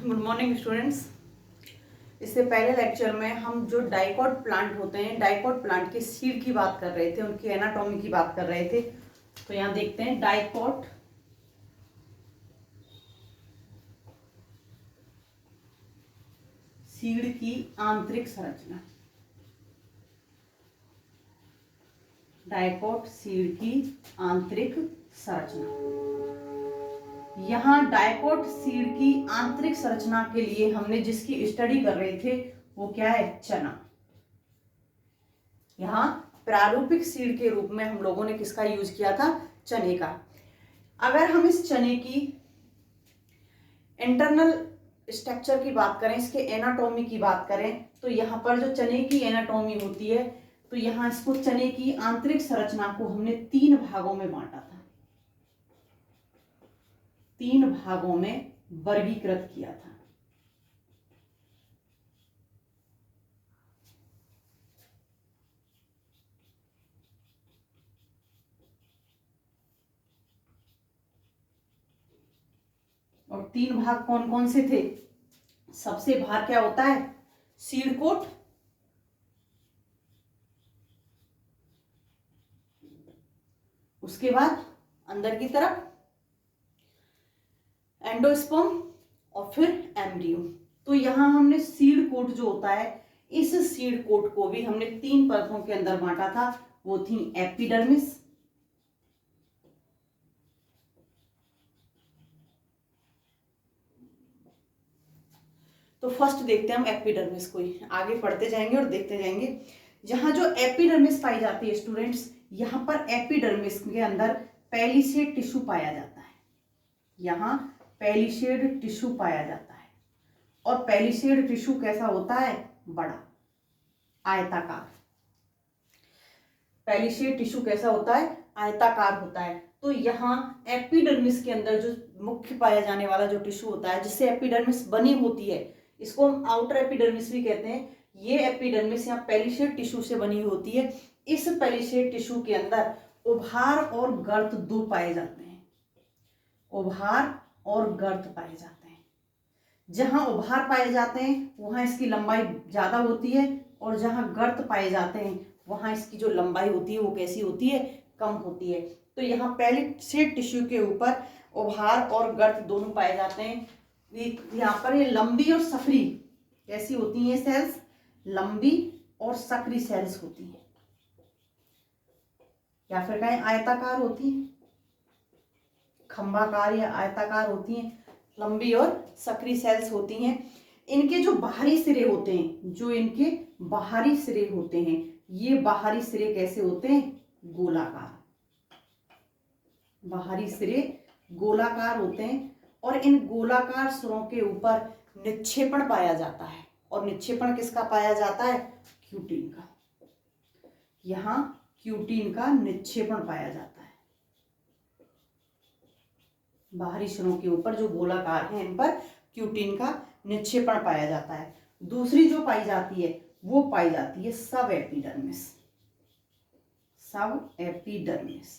Good morning students. इससे पहले lecture में हम जो डाइकॉट प्लांट होते हैं, डाइकॉट प्लांट के सीड की बात कर रहे थे, उनकी एनाटॉमी की बात कर रहे थे। तो यहाँ देखते हैं डाइकॉट सीड की आंतरिक संरचना। डाइकॉट सीड की आंतरिक संरचना। यहाँ डाइकॉट सीड की आंतरिक संरचना के लिए हमने जिसकी स्टडी कर रहे थे वो क्या है? चना। यहाँ प्रारूपिक सीड के रूप में हम लोगों ने किसका यूज किया था? चने का। अगर हम इस चने की इंटरनल स्ट्रक्चर की बात करें, इसके एनाटॉमी की बात करें, तो यहाँ पर जो चने की एनाटॉमी होती है, तो यहाँ इसको चने की आंतरिक संरचना को हमने 3 भागों में बांटा था, 3 भागों में वर्गीकृत किया था। और 3 भाग कौन कौन से थे? सबसे बाहर क्या होता है? Seed coat. उसके बाद अंदर की तरफ एंडोस्पर्म और फिर एम्ब्रियो। तो यहां हमने सीड कोट जो होता है, इस सीड कोट को भी हमने 3 परतों के अंदर बांटा था। वो थी एपिडर्मिस, तो फर्स्ट देखते हैं हम एपिडर्मिस को ही, आगे पढ़ते जाएंगे और देखते जाएंगे। जहां जो एपिडर्मिस पाई जाती है स्टूडेंट्स, यहां पर एपिडर्मिस के अंदर पेलिसेड टिश्यू पाया जाता है। यहां पेलिसेड टिश्यू पाया जाता है। और पेलिसेड टिश्यू कैसा होता है? बड़ा, आयताकार। पेलिसेड टिश्यू कैसा होता है? आयताकार होता है। तो यहाँ एपिडर्मिस के अंदर जो मुख्य पाया जाने वाला जो टिश्यू होता है, जिससे एपिडर्मिस बनी होती है, इसको हम आउटर एपिडर्मिस भी कहते हैं। ये एपिडर्मिस यहाँ पेलिसेड टिश्यू से बनी होती है। इस पेलिसेड टिश्यू के अंदर उभार और गर्त 2 पाए जाते हैं। उभार और गर्त पाए जाते हैं। जहां उभार पाए जाते हैं वहां इसकी लंबाई ज्यादा होती है, और जहां गर्त पाए जाते हैं वहां इसकी जो लंबाई होती है वो कैसी होती है? कम होती है। तो यहाँ पेलिसेड टिश्यू के ऊपर उभार और गर्त दोनों पाए जाते हैं। यहाँ पर ये लंबी और सकरी कैसी होती हैं सेल्स? लंबी और सकरी सेल्स होती हैं, या फिर कहें आयताकार होती हैं, खंभाकार या आयताकार होती हैं, लंबी और सकरी सेल्स होती हैं। इनके जो बाहरी सिरे होते हैं, जो इनके बाहरी सिरे होते हैं, ये बाहरी सिरे कैसे होते हैं? गोलाकार। बाहरी सिरे गोलाकार होते हैं, और इन गोलाकार सिरों के ऊपर निक्षेपण पाया जाता है। और निक्षेपण किसका पाया जाता है? क्यूटीन का। यहां क्यूटीन का निक्षेपण पाया जाता है। बाहरी सिरों के ऊपर जो गोलाकार हैं, इन पर क्यूटीन का निक्षेपण पाया जाता है। दूसरी जो पाई जाती है वो पाई जाती है सब एपिडर्मिस। सब एपिडर्मिस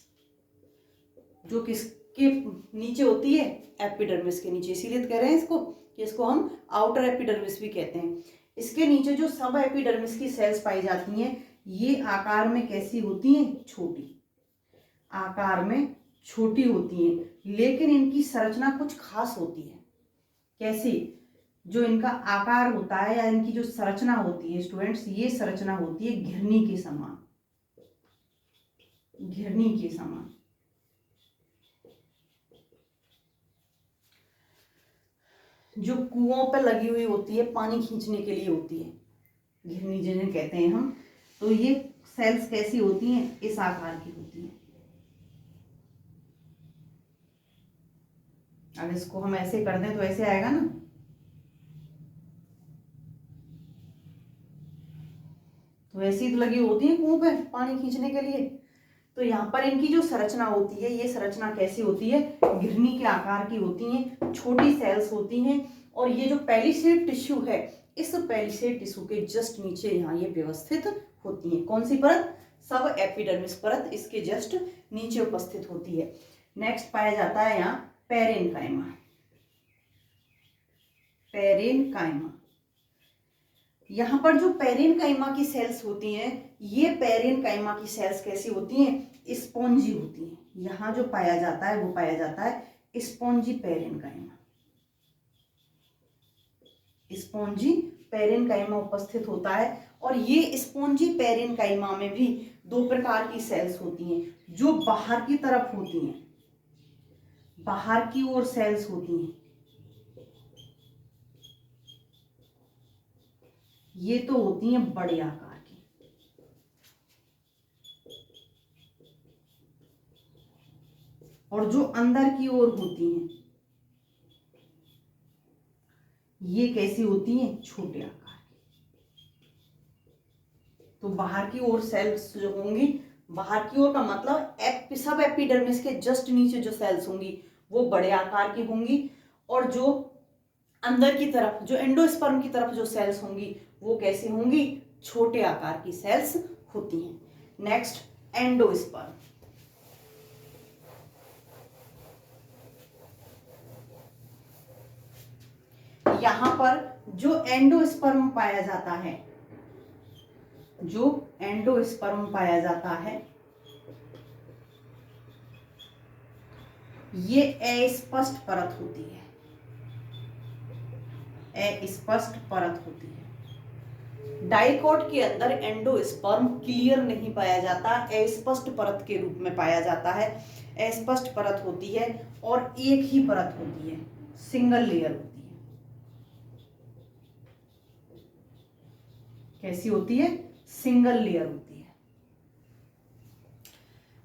जो किसके नीचे होती है? एपिडर्मिस के नीचे। इसीलिए कह रहे हैं इसको कि इसको हम आउटर एपिडर्मिस भी कहते हैं। इसके नीचे जो सब एपिडर्मिस की सेल्स पाई जाती हैं, ये आकार में कैसी होती हैं? छोटी। आकार में छोटी होती हैं, लेकिन इनकी संरचना कुछ खास होती है। कैसी? जो इनका आकार होता है या इनकी जो संरचना होती है स्टूडेंट्स, ये संरचना होती है घिरनी के समान। घिरनी के समान। जो कुओं पर लगी हुई होती है, पानी खींचने के लिए होती है, घिरनी जिन्हें कहते हैं हम। तो ये सेल्स कैसी होती हैं? इस आकार की होती हैं। अब इसको हम ऐसे कर दें तो ऐसे आएगा ना। तो ऐसी तो लगी होती है कुओं पे पानी खींचने के लिए। तो यहाँ पर इनकी जो संरचना होती है, ये संरचना कैसी होती है? घिरनी के आकार की होती हैं, छोटी सेल्स होती हैं। और ये जो पेलिसेड टिश्यू है, इस पेलिसेड टिश्यू के जस्ट नीचे यहाँ ये व्यवस्थित होती हैं। कौन सी परत? सब एपिडर्मिस परत इसके जस्ट नीचे उपस्थित होती है। नेक्स्ट पाया जाता है यहाँ पेरेन्काइमा। पेरेनकाइमा। यहाँ पर जो पेरेनकाइमा की सेल्स होती हैं, ये पेरेनकाइमा की सेल्स कैसी होती हैं, स्पॉन्जी होती हैं। यहाँ जो पाया जाता है वो पाया जाता है स्पॉन्जी पेरेनकाइमा। स्पॉन्जी पेरेनकाइमा उपस्थित होता है। और ये स्पॉन्जी पेरेनकाइमा में भी दो प्रकार की सेल्स होती हैं, जो बाहर की तरफ होती हैं, बाहर की ओर सेल्स होती हैं। ये तो होती हैं बड़े आकार की, और जो अंदर की ओर होती हैं ये कैसी होती हैं, छोटे आकार की। तो बाहर की ओर सेल्स जो होंगी, बाहर की ओर का मतलब सब एपिडर्मिस के जस्ट नीचे जो सेल्स होंगी वो बड़े आकार की होंगी, और जो अंदर की तरफ, जो एंडोस्पर्म की तरफ जो सेल्स होंगी वो कैसी होंगी, छोटे आकार की सेल्स होती हैं। Next, endosperm. यहां पर जो एंडोस्पर्म पाया जाता है, जो एंडोस्पर्म पाया जाता है, ये अस्पष्ट परत होती है, अस्पष्ट परत होती है। डाइकोट के अंदर एंडोस्पर्म क्लियर नहीं पाया जाता, अस्पष्ट परत के रूप में पाया जाता है। अस्पष्ट परत होती है और एक ही परत होती है, सिंगल लेयर होती है। कैसी होती है, सिंगल लेयर होती है।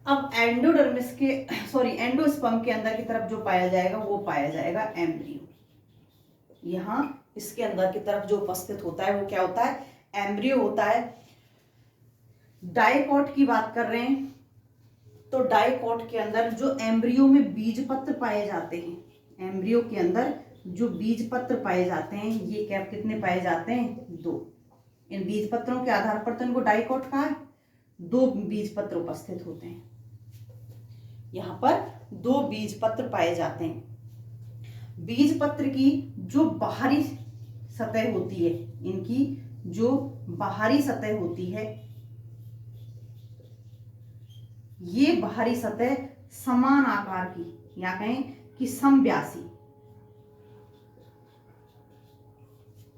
अब एंडोडर्मिस के एंडोस्पर्म के अंदर की तरफ जो पाया जाएगा वो पाया जाएगा एम्ब्रियो। यहां इसके अंदर की तरफ जो उपस्थित होता है वो क्या होता है, एम्ब्रियो होता है। डाइकोट की बात कर रहे हैं तो डाइकोट के अंदर जो एम्ब्रियो में बीज पत्र पाए जाते हैं, एम्ब्रियो के अंदर जो बीज पत्र पाए जाते हैं, ये क्या कितने पाए जाते हैं, 2। इन बीज पत्रों के आधार पर तो इनको डाइकोट कहा है। 2 बीज पत्र उपस्थित होते हैं, यहां पर 2 बीज पत्र पाए जाते हैं। बीज पत्र की जो बाहरी सतह होती है, इनकी जो बाहरी सतह होती है, ये बाहरी सतह समान आकार की, या कहें कि समव्यासी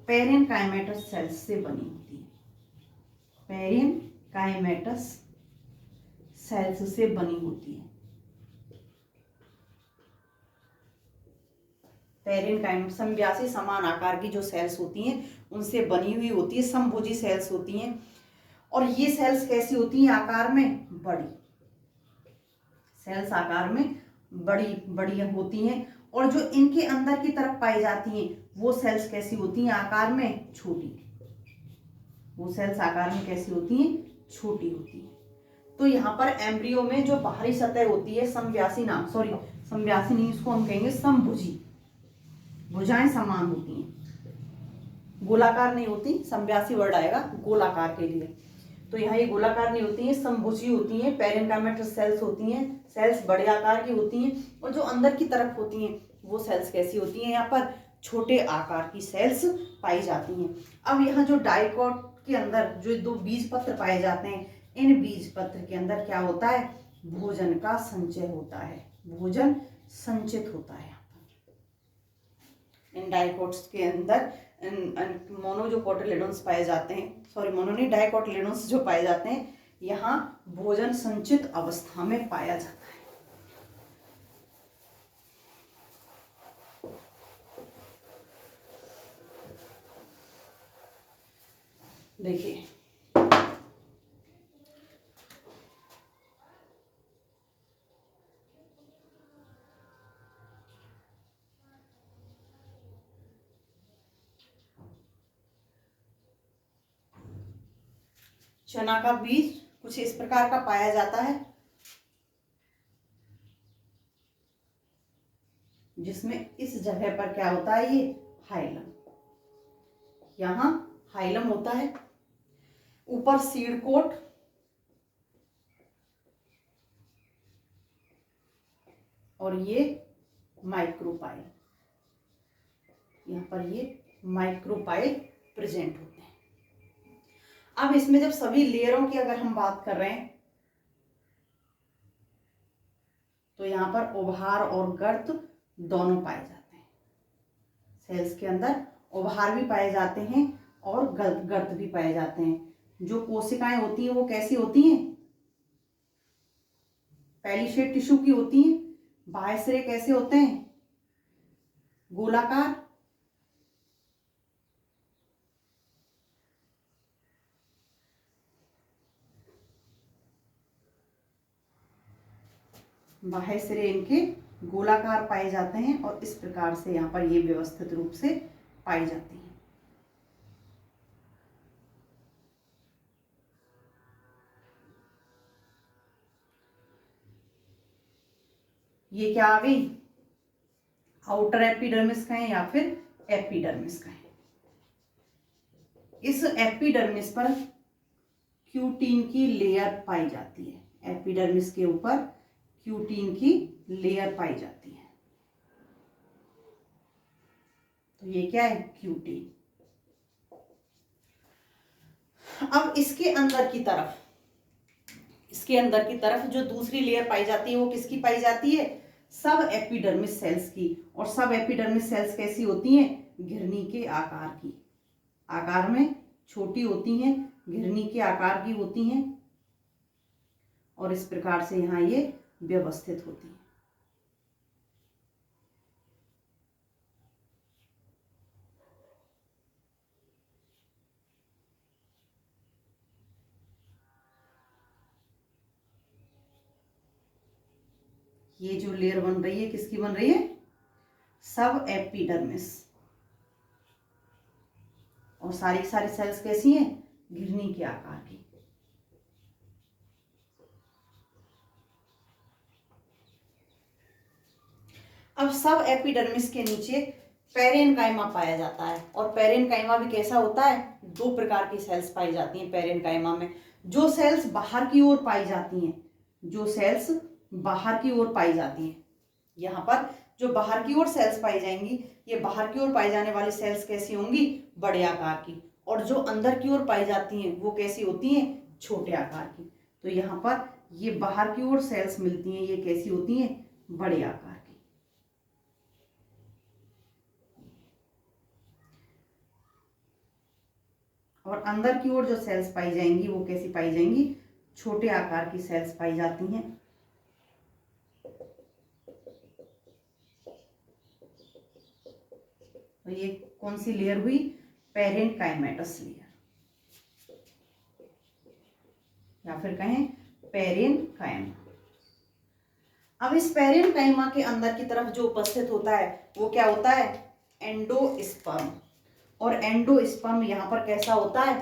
पेरेनकाइमेटस सेल्स से बनी होती है। पेरेनकाइमेटस सेल्स से बनी होती है। पेरेनकाइमेटस समव्यासी समान आकार की जो सेल्स होती हैं उनसे बनी हुई होती है, समभुजी सेल्स होती हैं। और ये सेल्स कैसी होती हैं, आकार में बड़ी, सेल्स आकार में बड़ी बड़ी होती हैं। और जो इनके अंदर की तरफ पाई जाती हैं वो सेल्स कैसी होती हैं, आकार में छोटी। वो सेल्स आकार में कैसी होती हैं, छोटी होती हैं। तो यहाँ पर एम्ब्रियो में जो बाहरी सतह होती है समव्यासी समव्यासी नहीं, इसको हम कहेंगे समभुजी। भुजाएं समान होती हैं, गोलाकार नहीं होती। समव्यासी वर्ड आएगा गोलाकार के लिए, तो यहाँ ये गोलाकार नहीं होती है, समभुजी होती हैं। पेरेनकाइमेटस सेल्स होती हैं, सेल्स बड़े आकार की होती हैं। और जो अंदर की तरफ होती हैं वो सेल्स कैसी होती हैं, यहाँ पर छोटे आकार की सेल्स पाई जाती हैं। अब यहाँ जो डाइकोट के अंदर जो 2 बीज पत्र पाए जाते हैं, इन बीज पत्र के अंदर क्या होता है, भोजन का संचय होता है, भोजन संचित होता है। इन डाइकोट्स के अंदर मोनो जो कोटिलेडोन्स पाए जाते हैं, मोनो नहीं, डाइकोटिलेडोन्स जो पाए जाते हैं, यहाँ भोजन संचित अवस्था में पाया जाता है। देखिए चना का बीज कुछ इस प्रकार का पाया जाता है, जिसमें इस जगह पर क्या होता है, ये हाइलम, यहां हाइलम होता है। ऊपर सीड कोट, और ये माइक्रोपाइल, यहाँ पर ये माइक्रोपाइल प्रेजेंट होते हैं। अब इसमें जब सभी लेयरों की अगर हम बात कर रहे हैं तो यहाँ पर उभार और गर्त दोनों पाए जाते हैं। सेल्स के अंदर उभार भी पाए जाते हैं और गर्त भी पाए जाते हैं। जो कोशिकाएं होती हैं वो कैसी होती हैं? पैलीशेड टिश्यू की होती हैं। बाह्य सिरे कैसे होते हैं? गोलाकार। बाह्य सिरे इनके गोलाकार पाए जाते हैं और इस प्रकार से यहाँ पर ये व्यवस्थित रूप से पाई जाती हैं। ये क्या आ गई? आउटर एपिडर्मिस कहें या फिर एपिडर्मिस कहें। इस एपिडर्मिस पर क्यूटीन की लेयर पाई जाती है। एपिडर्मिस के ऊपर क्यूटीन की लेयर पाई जाती है। तो ये क्या है? क्यूटीन। अब इसके अंदर की तरफ जो दूसरी लेयर पाई जाती है वो किसकी पाई जाती है? सब एपिडर्मिस सेल्स की। और सब एपिडर्मिस सेल्स कैसी होती हैं? घिरनी के आकार की, आकार में छोटी होती हैं, घिरनी के आकार की होती हैं और इस प्रकार से यहाँ ये व्यवस्थित होती हैं। ये जो लेयर बन रही है किसकी बन रही है? सब एपिडर्मिस। और सारी सेल्स कैसी हैं? घिरनी के आकार की। अब सब एपिडर्मिस के नीचे पेरेन्काइमा पाया जाता है। और पेरेन्काइमा भी कैसा होता है? दो प्रकार की सेल्स पाई जाती हैं पेरेन्काइमा में। जो सेल्स बाहर की ओर पाई जाती हैं, यहाँ पर जो बाहर की ओर सेल्स पाई जाएंगी, ये बाहर की ओर पाई जाने वाली सेल्स कैसी होंगी? बड़े आकार की। और जो अंदर की ओर पाई जाती हैं वो कैसी होती हैं? छोटे आकार की। तो यहाँ पर ये बाहर की ओर सेल्स मिलती हैं, ये कैसी होती हैं? बड़े आकार की। और अंदर की ओर जो सेल्स पाई जाएंगी वो कैसी पाई जाएंगी? छोटे आकार की सेल्स पाई जाती हैं। तो ये कौन सी लेयर हुई? पेरेन्काइमेटस लेयर, या फिर कहें पेरेन्काइमा। अब इस पेरेन्काइमा के अंदर की तरफ जो उपस्थित होता है वो क्या होता है? एंडोस्पर्म। और एंडोस्पर्म यहाँ पर कैसा होता है?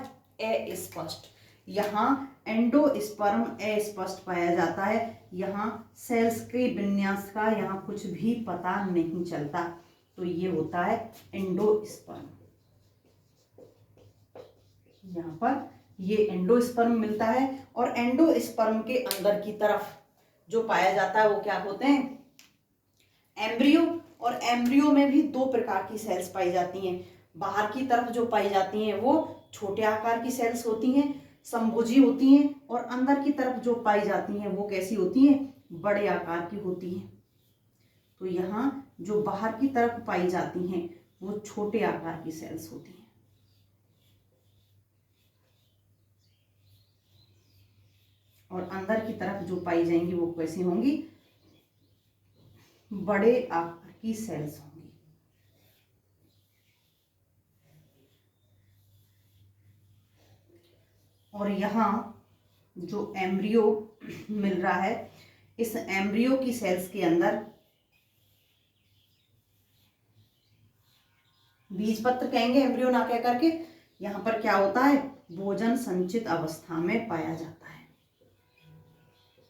अस्पष्ट। यहाँ एंडोस्पर्म अस्पष्ट पाया जाता है। यहाँ सेल्स के विन्यास का यहाँ कुछ भी पता नहीं चलता। तो ये होता है एंडोस्पर्म। यहाँ पर ये एंडोस्पर्म मिलता है। और एंडोस्पर्म के अंदर की तरफ जो पाया जाता है वो क्या होते हैं? एम्ब्रियो। और एम्ब्रियो में भी दो प्रकार की सेल्स पाई जाती हैं। बाहर की तरफ जो पाई जाती हैं वो छोटे आकार की सेल्स होती हैं, समभुजी होती हैं। और अंदर की तरफ जो पाई जाती हैं वो कैसी होती हैं? बड़े आकार की होती हैं। तो यहाँ जो बाहर की तरफ पाई जाती हैं वो छोटे आकार की सेल्स होती हैं। और अंदर की तरफ जो पाई जाएंगी वो कैसी होंगी? बड़े आकार की सेल्स होंगी। और यहाँ जो एम्ब्रियो मिल रहा है, इस एम्ब्रियो की सेल्स के अंदर बीज पत्र कहेंगे एम्ब्रियो ना कह करके। यहाँ पर क्या होता है? भोजन संचित अवस्था में पाया जाता है।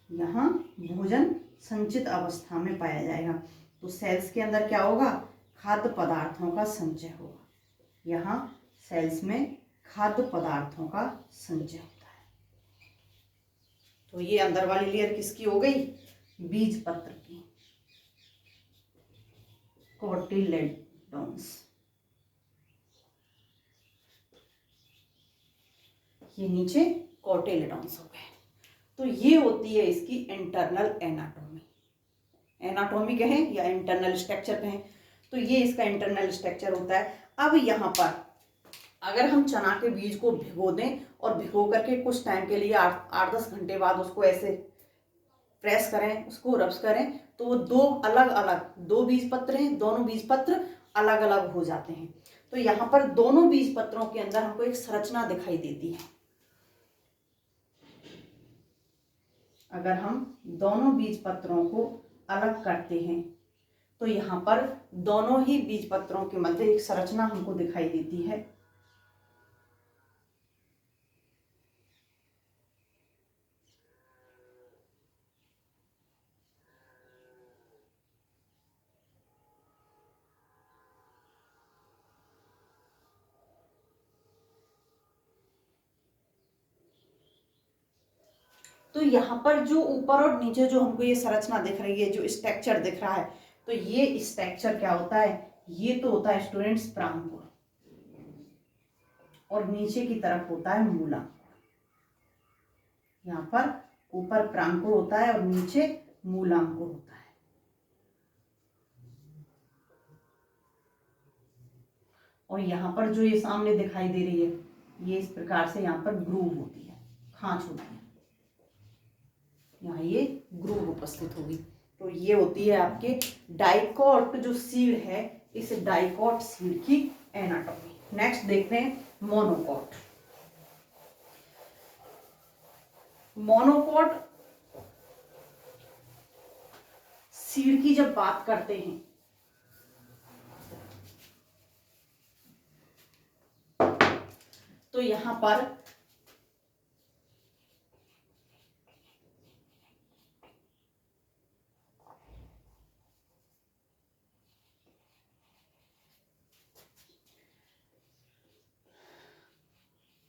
यहाँ भोजन संचित अवस्था में पाया जाएगा। तो सेल्स के अंदर क्या होगा? खाद्य पदार्थों का संचय होगा। यहाँ सेल्स में खाद्य पदार्थों का संचय होता है। तो ये अंदर वाली लेयर किसकी हो गई? बीज पत्र की, कोटिलेडोन्स। ये नीचे कोटिलेडॉन्स हो गए। तो ये होती है इसकी इंटरनल एनाटॉमी। एनाटॉमी कहें या इंटरनल स्ट्रक्चर कहें, तो ये इसका इंटरनल स्ट्रक्चर होता है। अब यहाँ पर अगर हम चना के बीज को भिगो दें और भिगो करके कुछ टाइम के लिए 8-10 घंटे बाद उसको ऐसे प्रेस करें, उसको रब्स करें, तो वो दो अलग अलग दो बीज पत्र हैं, दोनों बीज पत्र अलग अलग हो जाते हैं। तो यहाँ पर दोनों बीज पत्रों के अंदर हमको एक संरचना दिखाई देती है। अगर हम दोनों बीज पत्रों को अलग करते हैं तो यहाँ पर दोनों ही बीज पत्रों के मध्य एक संरचना हमको दिखाई देती है। तो यहाँ पर जो ऊपर और नीचे जो हमको ये संरचना दिख रही है, जो स्ट्रक्चर दिख रहा है, तो ये स्ट्रक्चर क्या होता है? ये तो होता है स्टूडेंट्स प्रांकुर, और नीचे की तरफ होता है मूलांकुर। यहाँ पर ऊपर प्रांकुर होता है और नीचे मूलांकुर होता है। और यहाँ पर जो ये सामने दिखाई दे रही है, ये इस प्रकार से यहाँ पर ग्रूव होती है, खांच होती है, यहाँ ये ग्रूव उपस्थित होगी। तो ये होती है आपके डाइकॉट जो सीड है, इस डाइकॉट सीड की एनाटॉमी। नेक्स्ट देखते हैं मोनोकॉट। मोनोकॉट सीड की जब बात करते हैं तो यहां पर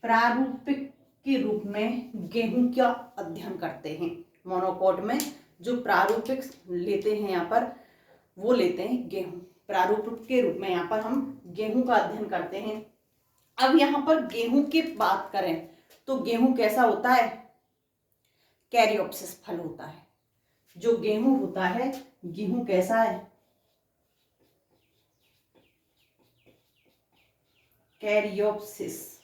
प्रारूपिक के रूप में गेहूं का अध्ययन करते हैं। मोनोकॉट में जो प्रारूपिक लेते हैं यहाँ पर, वो लेते हैं गेहूं। प्रारूपिक के रूप में यहाँ पर हम गेहूं का अध्ययन करते हैं। अब यहाँ पर गेहूं की बात करें तो गेहूं कैसा होता है? कैरियोप्सिस फल होता है। जो गेहूं होता है, गेहूं कैसा है? कैरियोप्सिस।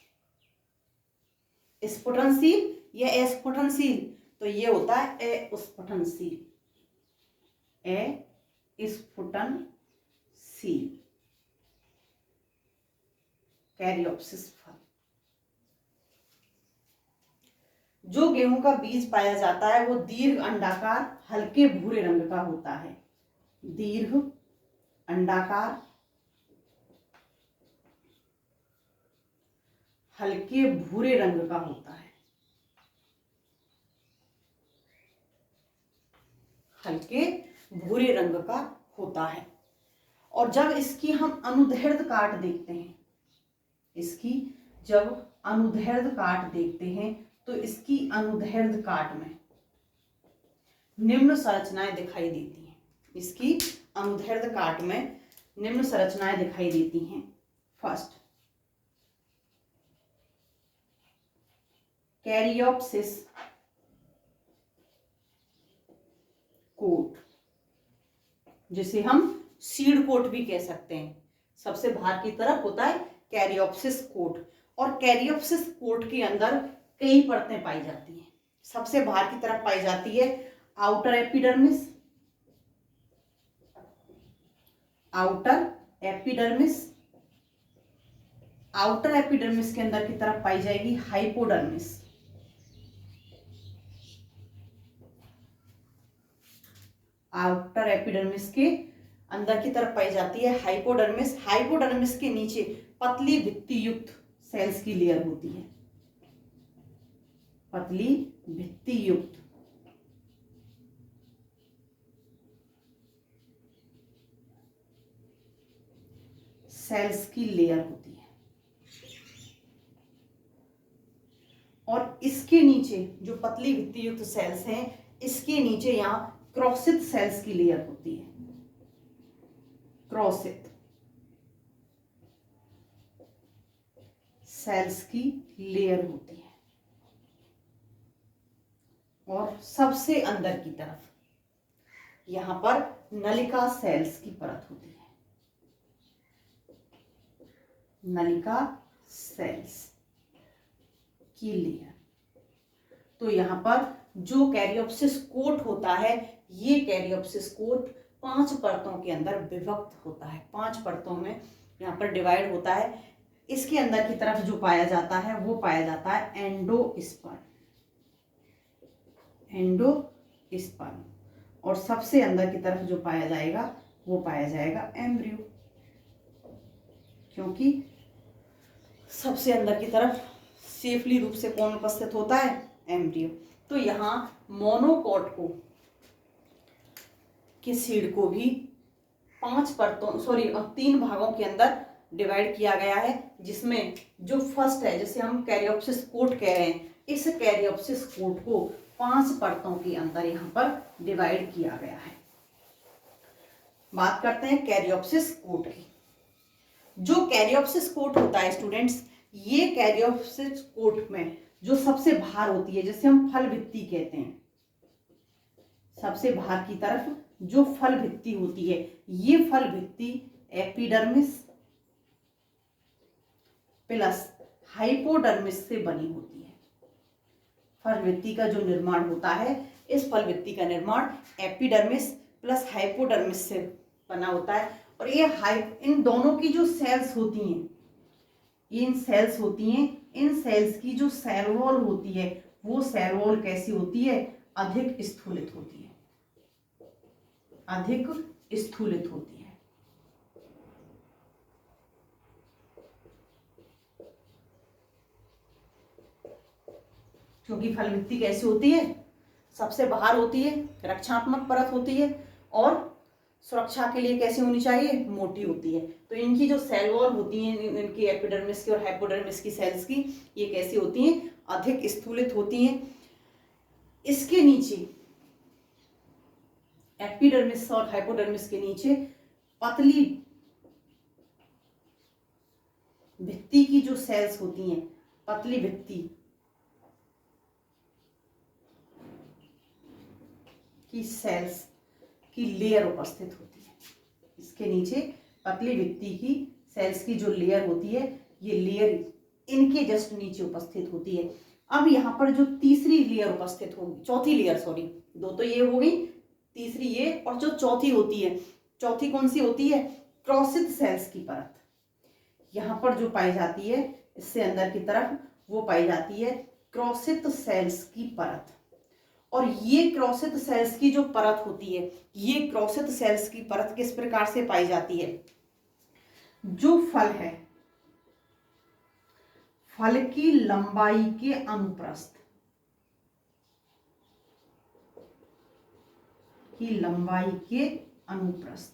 स्फुटनशील या अस्फुटनशील? तो ये होता है अस्फुटनशील। स्फुटनशील कैरियोप्सिस फल। जो गेहूं का बीज पाया जाता है वो दीर्घ अंडाकार हल्के भूरे रंग का होता है। दीर्घ अंडाकार हल्के भूरे रंग का होता है। हल्के भूरे रंग का होता है। और जब इसकी हम अनुदैर्ध्य काट देखते हैं, इसकी जब अनुदैर्ध्य काट देखते हैं तो इसकी अनुदैर्ध्य काट में निम्न संरचनाएं दिखाई देती हैं। इसकी अनुदैर्ध्य काट में निम्न संरचनाएं दिखाई देती हैं। फर्स्ट, कैरियोप्सिस कोट, जिसे हम सीड कोट भी कह सकते हैं। सबसे बाहर की तरफ होता है कैरियोप्सिस कोट, और कैरियोप्सिस कोट के अंदर कई परतें पाई जाती हैं। सबसे बाहर की तरफ पाई जाती है outer epidermis. Outer epidermis. Outer epidermis के अंदर की तरफ पाई जाएगी हाइपोडर्मिस। आउटर एपिडर्मिस के अंदर की तरफ पाई जाती है हाइपोडर्मिस। हाइपोडर्मिस के नीचे पतली भित्ति युक्त सेल्स की लेयर होती है। पतली भित्ति युक्त सेल्स की लेयर होती है। और इसके नीचे जो पतली भित्ति युक्त सेल्स हैं, इसके नीचे यहां क्रॉसित सेल्स की लेयर होती है। क्रॉसित सेल्स की लेयर होती है। और सबसे अंदर की तरफ यहाँ पर नलिका सेल्स की परत होती है, नलिका सेल्स की लेयर। तो यहाँ पर जो कैरियोप्सिस कोट होता है, ये कैरियोप्सिस कोट 5 परतों के अंदर विभक्त होता है, 5 परतों में यहाँ पर डिवाइड होता है। इसके अंदर की तरफ जो पाया जाता है वो पाया जाता है एंडोस्पर्म, एंडोस्पर्म, और सबसे अंदर की तरफ जो पाया जाएगा वो पाया जाएगा एम्ब्रियो, क्योंकि सबसे अंदर की तरफ सेफली रूप से कौन उपस्थित होता है, एम्ब्रियो। तो यहाँ मोनोकॉट को के सीड को भी 3 भागों के अंदर डिवाइड किया गया है, जिसमें जो फर्स्ट है, जैसे हम कैरियोप्सिस कोट कह रहे हैं, इस कैरियोप्सिस कोट को 5 परतों के अंदर यहाँ पर डिवाइड किया गया है। बात करते हैं कैरियोप्सिस कोट की। जो कैरियोप्सिस कोट होता है स्टूडेंट्स, ये कैरियोप्सिस कोट में जो सबसे बाहर होती है, जैसे हम फल भित्ति कहते हैं, सबसे बाहर की तरफ जो फल भित्ति होती है, ये फल भित्ति एपिडर्मिस प्लस हाइपोडर्मिस से बनी होती है। फल भित्ति का जो निर्माण होता है, इस फल भित्ति का निर्माण एपिडर्मिस प्लस हाइपोडर्मिस से बना होता है। और ये इन दोनों की जो सेल्स होती हैं, इन सेल्स की जो सेल वॉल होती है, वो सेल वॉल कैसी होती है, अधिक स्थूलित होती है, अधिक स्थूलित होती है। क्योंकि फल भित्ति कैसी होती है, सबसे बाहर होती है, रक्षात्मक परत होती है, और सुरक्षा के लिए कैसी होनी चाहिए, मोटी होती है। तो इनकी जो सेल वॉल होती हैं, इनकी एपिडर्मिस की और हाइपोडर्मिस की सेल्स की, ये कैसी होती हैं, अधिक स्थूलित होती हैं। इसके नीचे एपिडर्मिस और हाइपोडर्मिस के नीचे पतली भित्ति की जो सेल्स होती हैं, पतली भित्ति की सेल्स की लेयर उपस्थित होती है। इसके नीचे पतली भित्ति की सेल्स की जो लेयर होती है, ये लेयर इनके जस्ट नीचे उपस्थित होती है। अब यहाँ पर जो तीसरी लेयर उपस्थित होगी, चौथी लेयर, सॉरी, 2 तो ये हो गई, तीसरी ये, और जो चौथी होती है, चौथी कौन सी होती है, क्रॉसित सेल्स की परत। यहाँ पर जो पाई जाती है इससे अंदर की तरफ, वो पाई जाती है क्रॉसित सेल्स की परत। और ये क्रॉसित सेल्स की जो परत होती है, ये क्रॉसित सेल्स की परत किस प्रकार से पाई जाती है, जो फल है, फल की लंबाई के अनुप्रस्थ, की लंबाई के अनुप्रस्थ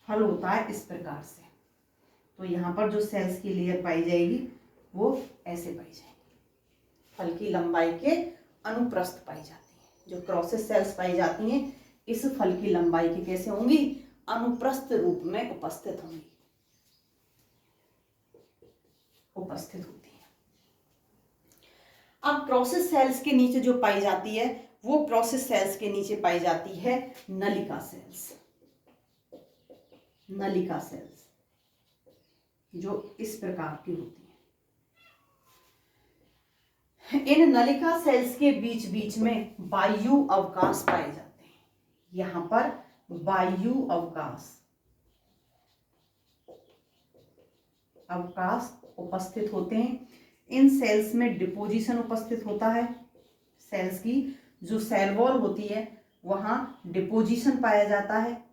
फल होता है इस प्रकार से। तो यहाँ पर जो सेल्स की लेयर पाई जाएगी वो ऐसे पाई जाएगी, फल की लंबाई के अनुप्रस्थ पाई जाती है। जो क्रॉसिस सेल्स पाई जाती हैं, इस फल की लंबाई के कैसे होंगी, अनुप्रस्थ रूप में उपस्थित होंगी, उपस्थित होती है। अब क्रॉसिस सेल्स के नीचे जो पाई जाती है, वो क्रॉसिस सेल्स के नीचे पाई जाती है नलिका सेल्स, नलिका सेल्स जो इस प्रकार की होती है। इन नलिका सेल्स के बीच बीच में वायु अवकाश पाए जाते हैं। यहां पर वायु अवकाश उपस्थित होते हैं। इन सेल्स में डिपोजिशन उपस्थित होता है। सेल्स की जो सेल वॉल होती है, वहां डिपोजिशन पाया जाता है।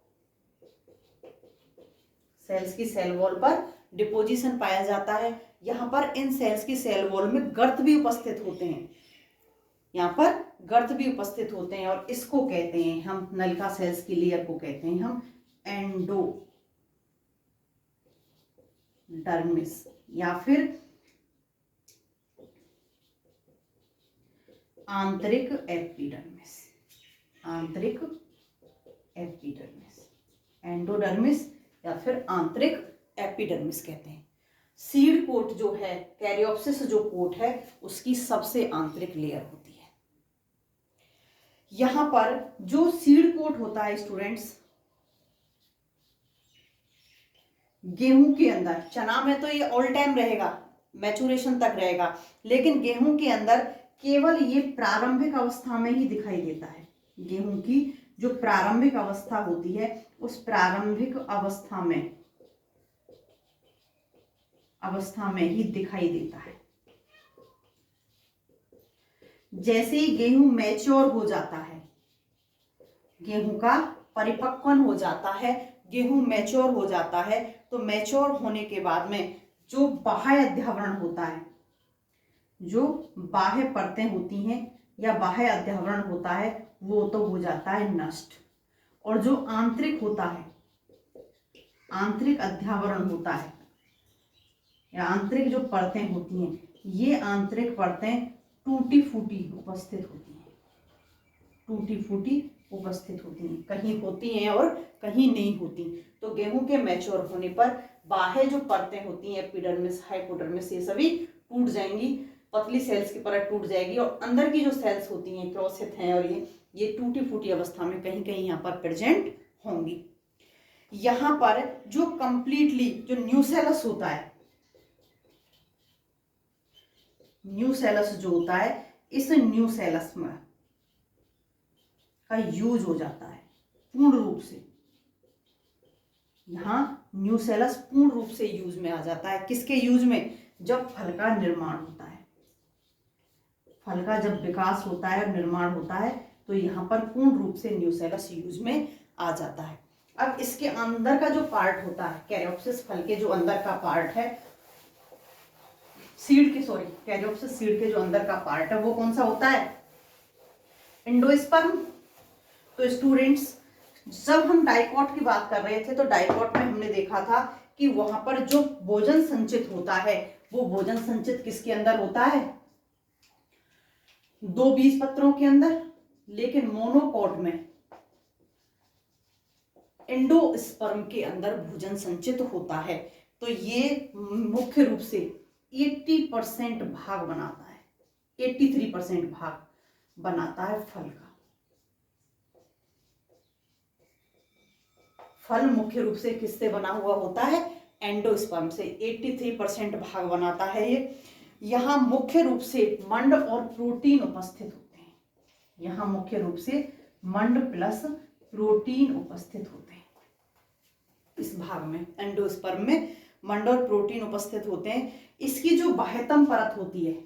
सेल्स की सेल वॉल पर डिपोजिशन पाया जाता है। यहाँ पर इन सेल्स की सेल वॉल में गर्त भी उपस्थित होते हैं, यहाँ पर गर्त भी उपस्थित होते हैं, और इसको कहते हैं हम, नलिका सेल्स की लेयर को कहते हैं हम एंडोडर्मिस या फिर आंतरिक एपिडर्मिस, आंतरिक एपिडर्मिस, एंडोडर्मिस या फिर आंतरिक एपिडर्मिस कहते हैं। सीड कोट जो है, कैरियोप्सिस जो कोट है, उसकी सबसे आंतरिक लेयर होती है। यहां पर जो सीड कोट होता है स्टूडेंट्स, गेहूं के अंदर, चना में तो ये ऑल टाइम रहेगा, मैचुरेशन तक रहेगा, लेकिन गेहूं के अंदर केवल ये प्रारंभिक अवस्था में ही दिखाई देता है। गेहूं की जो प्रारंभिक अवस्था होती है, उस प्रारंभिक अवस्था में ही दिखाई देता है। जैसे ही गेहूं मैच्योर हो जाता है, गेहूं का परिपक्वन हो जाता है, गेहूं मैच्योर हो जाता है, तो मैच्योर होने के बाद में जो बाह्य अध्यावरण होता है, जो बाह्य परतें होती हैं या बाह्य अध्यावरण होता है, वो तो हो जाता है नष्ट। और जो आंतरिक होता है, आंतरिक अध्यावरण होता है या आंतरिक जो परतें होती हैं, ये आंतरिक परतें टूटी फूटी उपस्थित होती हैं, टूटी फूटी उपस्थित होती हैं, कहीं होती हैं और कहीं नहीं होती। तो गेहूं के मैच्योर होने पर बाह्य जो परतें होती हैं, एपिडर्मिस, हाइपोडर्मिस, ये सभी टूट जाएंगी, पतली सेल्स की परत टूट जाएगी, और अंदर की जो सेल्स होती हैं, क्रोसित हैं, और ये टूटी फूटी अवस्था में कहीं कहीं यहाँ पर प्रेजेंट होंगी। यहाँ पर जो कंप्लीटली जो न्यूसेलस होता है, न्यूसेलस जो होता है, इस न्यूसेलस में का यूज हो जाता है पूर्ण रूप से। यहां न्यूसेलस पूर्ण रूप से यूज में आ जाता है। किसके यूज में? जब फल का निर्माण होता है, फल का जब विकास होता है और निर्माण होता है, तो यहाँ पर पूर्ण रूप से न्यूसेलस यूज में आ जाता है। अब इसके अंदर का जो पार्ट होता है, कैरियोप्सिस फल के जो अंदर का पार्ट है, कैरियोप्सिस सीड के जो अंदर का पार्ट है, वो कौन सा होता है? एंडोस्पर्म। तो स्टूडेंट्स, जब हम डाइकॉट की बात कर रहे थे, तो डाइकॉट में हमने देखा था कि वहां पर जो भोजन संचित होता है, वो भोजन संचित किसके अंदर होता है? 2 बीज पत्रों के अंदर। लेकिन मोनोकॉट में एंडोस्पर्म के अंदर भोजन संचित होता है। तो ये मुख्य रूप से 80% भाग बनाता है, 83% भाग बनाता है फल का। फल मुख्य रूप से किससे बना हुआ होता है? एंडोस्पर्म से। 83% भाग बनाता है ये। यहाँ मुख्य रूप से मंड और प्रोटीन उपस्थित होते हैं। यहाँ मुख्य रूप से मंड प्लस प्रोटीन उपस्थित होते हैं। इस भाग में, एंडोस्पर्म में मंड और प्रोटीन उपस्थित होते हैं। इसकी जो बाह्यतम परत होती है,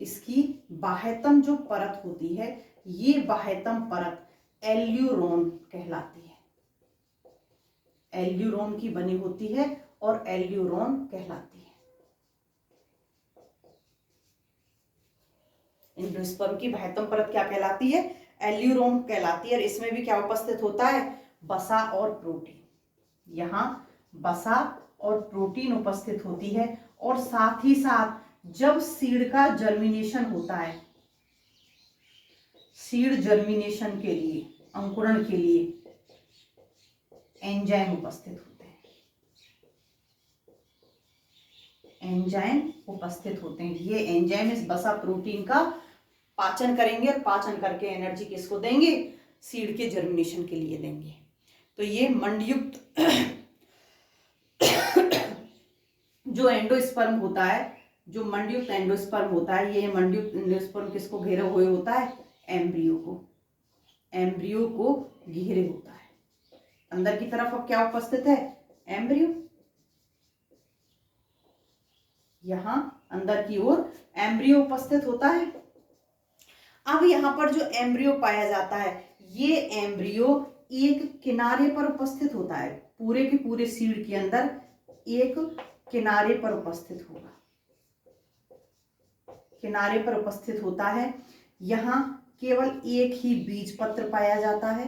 इसकी बाह्यतम जो परत होती है, ये बाह्यतम परत एल्यूरोन कहलाती है। एल्यूरोन की बनी होती है और एल्यूरोन कहलाती है। एंडोस्पर्म की बाह्यतम परत क्या कहलाती है? एल्यूरोन कहलाती है। और इसमें भी क्या उपस्थित होता है? वसा और प्रोटीन। यहाँ वसा और प्रोटीन उपस्थित होती है। और साथ ही साथ जब सीड का जर्मिनेशन होता है, सीड जर्मिनेशन के लिए, अंकुरण के लिए एंजाइम उपस्थित होते हैं। एंजाइम उपस्थित होते हैं। ये एंजाइम इस वसा प्रोटीन का पाचन करेंगे और पाचन करके एनर्जी किसको देंगे? सीड के जर्मिनेशन के लिए देंगे। तो ये मंडयुक्त जो एंडोस्पर्म होता है, जो मंडयुक्त एंडोस्पर्म होता है, ये मंडयुक्त एंडोस्पर्म किसको घेरे हुए होता है? एम्ब्रियो को। एम्ब्रियो को घेरे होता है। अंदर की तरफ अब क्या उपस्थित है? एम्ब्रियो। यहां अंदर की ओर एम्ब्रियो उपस्थित होता है। अब यहां पर जो एम्ब्रियो पाया जाता है, ये एम्ब्रियो एक किनारे पर उपस्थित होता है। पूरे के पूरे सीड के अंदर एक किनारे पर उपस्थित होगा, किनारे पर उपस्थित होता है। यहां केवल एक ही बीज पत्र पाया जाता है,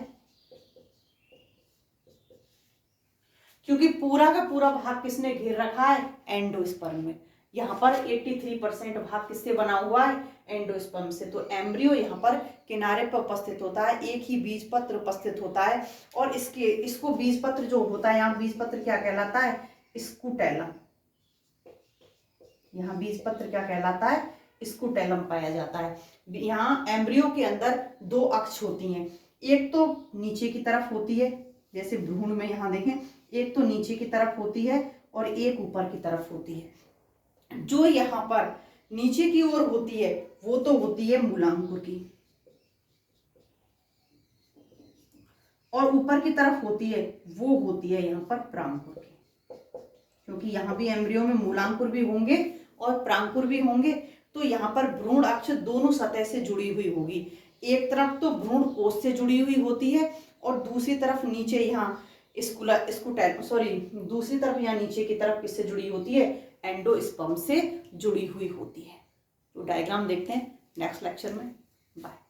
क्योंकि पूरा का पूरा भाग किसने घेर रखा है? एंडोस्पर्म में। यहाँ पर 83% भाग किससे बना हुआ है? एंडोस्पर्म से। तो एम्ब्रियो यहाँ पर किनारे पर उपस्थित होता है, एक ही बीज पत्र उपस्थित होता है। और इसको बीज पत्र जो होता है, यहाँ बीज पत्र क्या कहलाता है? स्कूटेलम। यहाँ बीज पत्र क्या कहलाता है, स्कूटेलम पाया जाता है। यहाँ एम्ब्रियो के अंदर 2 अक्ष होती हैं, एक तो नीचे की तरफ होती है, जैसे भ्रूण में यहाँ देखें, एक तो नीचे की तरफ होती है और एक ऊपर की तरफ होती है। जो यहाँ पर नीचे की ओर होती है वो तो होती है मूलांकुर की, और ऊपर की तरफ होती है वो होती है यहाँ पर प्रांकुर की, क्योंकि यहाँ भी एम्ब्रियो में मूलांकुर भी होंगे और प्रांकुर भी होंगे। तो यहाँ पर भ्रूण अक्ष दोनों सतह से जुड़ी हुई होगी, एक तरफ तो भ्रूण कोश से जुड़ी हुई होती है और दूसरी तरफ नीचे यहाँ दूसरी तरफ यहाँ नीचे की तरफ किससे जुड़ी होती है, एंडोस्पर्म से जुड़ी हुई होती है। तो डायग्राम देखते हैं नेक्स्ट लेक्चर में। बाय।